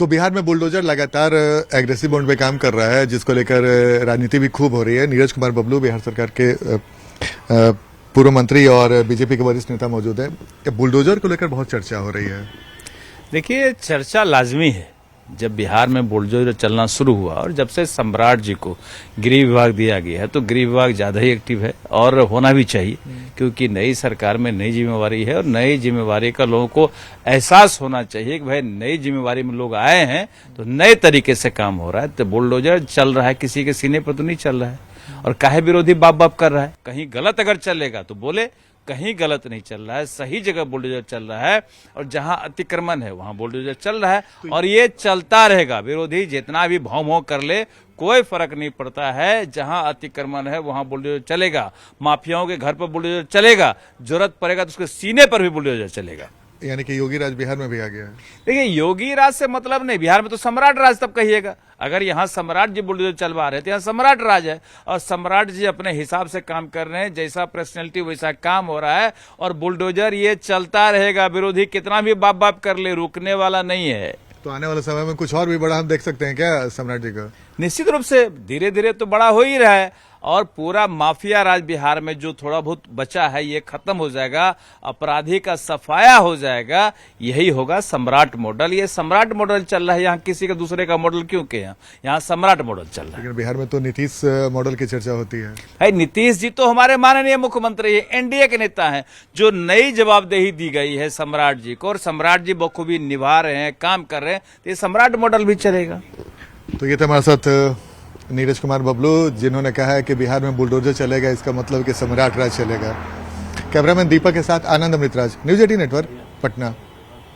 तो बिहार में बुलडोजर लगातार एग्रेसिव मोड पे काम कर रहा है, जिसको लेकर राजनीति भी खूब हो रही है। नीरज कुमार बबलू बिहार सरकार के पूर्व मंत्री और बीजेपी के वरिष्ठ नेता मौजूद है। बुलडोजर को लेकर बहुत चर्चा हो रही है। देखिए, चर्चा लाजमी है। जब बिहार में बुलडोजर चलना शुरू हुआ और जब से सम्राट जी को गृह विभाग दिया गया है, तो गृह विभाग ज्यादा ही एक्टिव है और होना भी चाहिए, क्योंकि नई सरकार में नई जिम्मेवारी है और नई जिम्मेवारी का लोगों को एहसास होना चाहिए कि भाई नई जिम्मेवारी में लोग आए हैं तो नए तरीके से काम हो रहा है। तो बुलडोजर चल रहा है, किसी के सीने पर तो नहीं चल रहा है। और काहे विरोधी बाप बाप कर रहा है। कहीं गलत अगर चलेगा तो बोले, कहीं गलत नहीं चल रहा है, सही जगह बुलडोजर चल रहा है और जहां अतिक्रमण है वहां बुलडोजर चल रहा है और ये चलता रहेगा। विरोधी जितना भी भौं भौं कर ले, कोई फर्क नहीं पड़ता है। जहां अतिक्रमण है वहां बुलडोजर चलेगा, माफियाओं के घर पर बुलडोजर चलेगा, जरूरत पड़ेगा तो उसके सीने पर भी बुलडोजर चलेगा। यानी कि योगी राज बिहार में भी आ गया है। देखिए, योगी राज से मतलब नहीं, बिहार में तो सम्राट राज तब कहिएगा। अगर यहाँ सम्राट जी बुलडोजर चलवा रहे थे, यहाँ सम्राट राज है और सम्राट जी अपने हिसाब से काम कर रहे हैं, जैसा पर्सनैलिटी वैसा काम हो रहा है और बुलडोजर ये चलता रहेगा। विरोधी कितना भी बाप बाप कर ले, रुकने वाला नहीं है। तो आने वाले समय में कुछ और भी बड़ा हम देख सकते हैं क्या सम्राट जी का? निश्चित रूप से धीरे धीरे तो बड़ा हो ही रहा है और पूरा माफिया राज बिहार में जो थोड़ा बहुत बचा है ये खत्म हो जाएगा, अपराधी का सफाया हो जाएगा। यही होगा सम्राट मॉडल। ये सम्राट मॉडल चल रहा है, यहाँ किसी का दूसरे का मॉडल क्यों के? यहाँ सम्राट मॉडल चल रहा है। लेकिन बिहार में तो नीतीश मॉडल की चर्चा होती है। भाई नीतीश जी तो हमारे माननीय मुख्यमंत्री है, एनडीए के नेता हैं, जो नई जवाबदेही दी गई है सम्राट जी को और सम्राट जी बखूबी निभा रहे हैं, काम कर रहे हैं, तो ये सम्राट मॉडल भी चलेगा। तो ये था हमारे साथ नीरज कुमार बबलू, जिन्होंने कहा है कि बिहार में बुलडोजर चलेगा, इसका मतलब कि सम्राट राज चलेगा। कैमरामैन दीपक के साथ आनंद अमृतराज, न्यूज 18 नेटवर्क, पटना।